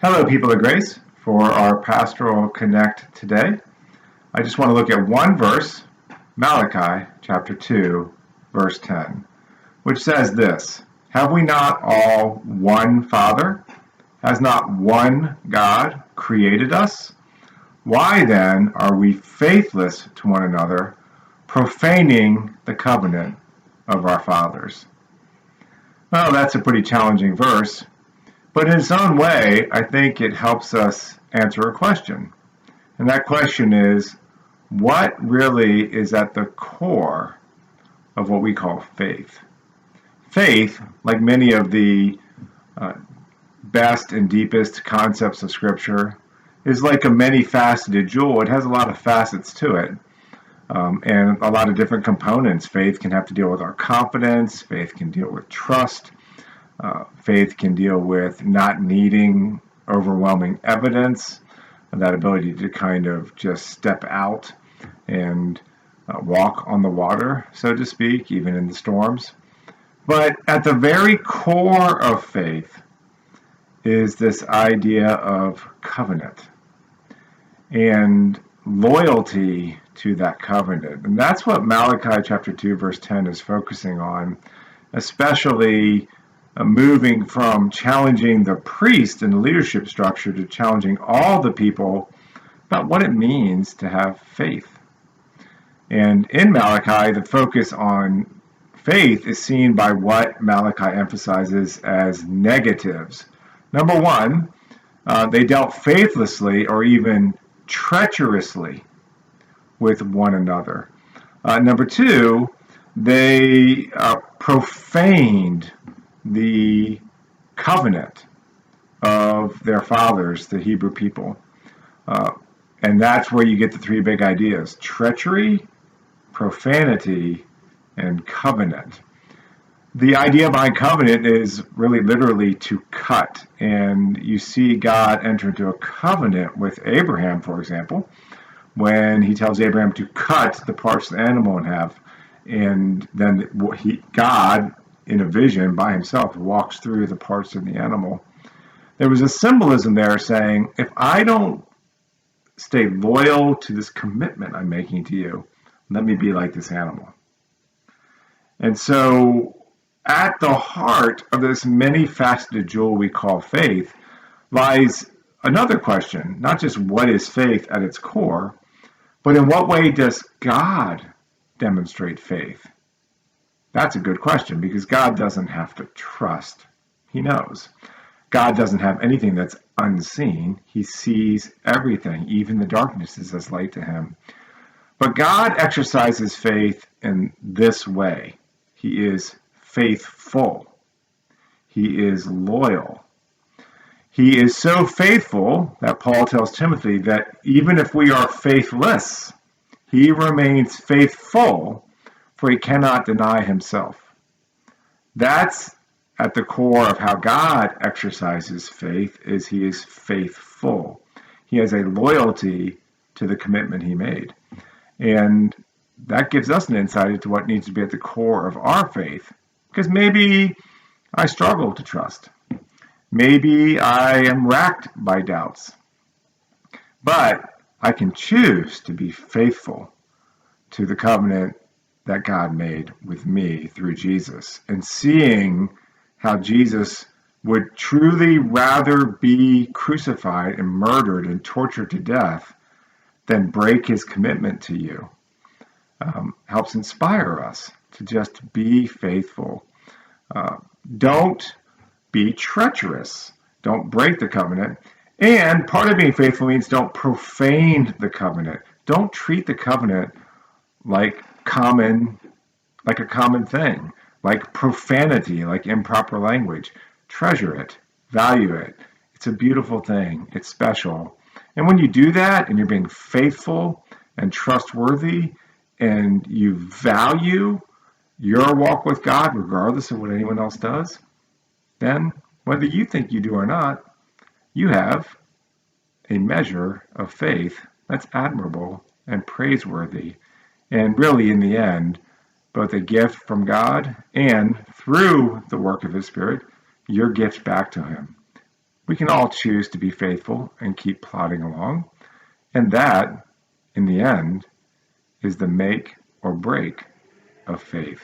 Hello, people of grace. For our Pastoral Connect today, I just want to look at one verse, Malachi chapter 2, verse 10, which says this: Have we not all one Father? Has not one God created us? Why then are we faithless to one another, profaning the covenant of our fathers? Well, that's a pretty challenging verse. But in its own way, I think it helps us answer a question. And that question is, what really is at the core of what we call faith? Faith, like many of the best and deepest concepts of Scripture, is like a many-faceted jewel. It has a lot of facets to it. And a lot of different components. Faith can have to deal with our confidence. Faith can deal with trust. Faith can deal with not needing overwhelming evidence, that ability to kind of just step out and walk on the water, so to speak, even in the storms. But at the very core of faith is this idea of covenant and loyalty to that covenant. And that's what Malachi chapter 2, verse 10 is focusing on, especially moving from challenging the priest and the leadership structure to challenging all the people about what it means to have faith. And in Malachi, the focus on faith is seen by what Malachi emphasizes as negatives. Number one, they dealt faithlessly or even treacherously with one another. Number two, they profaned the covenant of their fathers, the Hebrew people. And that's where you get the three big ideas: treachery, profanity, and covenant. The idea behind covenant is really literally to cut. And you see God enter into a covenant with Abraham, for example, when he tells Abraham to cut the parts of the animal in half. And then God, in a vision by himself, walks through the parts of the animal. There was a symbolism there saying, if I don't stay loyal to this commitment I'm making to you, let me be like this animal. And so at the heart of this many-faceted jewel we call faith lies another question, not just what is faith at its core, but in what way does God demonstrate faith? That's a good question, because God doesn't have to trust. He knows. God doesn't have anything that's unseen. He sees everything. Even the darkness is as light to him. But God exercises faith in this way. He is faithful. He is loyal. He is so faithful that Paul tells Timothy that even if we are faithless, he remains faithful, for he cannot deny himself. That's at the core of how God exercises faith, is he is faithful. He has a loyalty to the commitment he made. And that gives us an insight into what needs to be at the core of our faith. Because maybe I struggle to trust. Maybe I am racked by doubts. But I can choose to be faithful to the covenant that God made with me through Jesus, and seeing how Jesus would truly rather be crucified and murdered and tortured to death than break his commitment to you, helps inspire us to just be faithful. Don't be treacherous. Don't break the covenant. And part of being faithful means don't profane the covenant. Don't treat the covenant like a common thing, like profanity, like improper language. Treasure it, value it. It's a beautiful thing. It's special. And when you do that and you're being faithful and trustworthy and you value your walk with God regardless of what anyone else does, then whether you think you do or not, you have a measure of faith that's admirable and praiseworthy, and really, in the end, both a gift from God and, through the work of his Spirit, your gift back to him. We can all choose to be faithful and keep plodding along, and that, in the end, is the make or break of faith.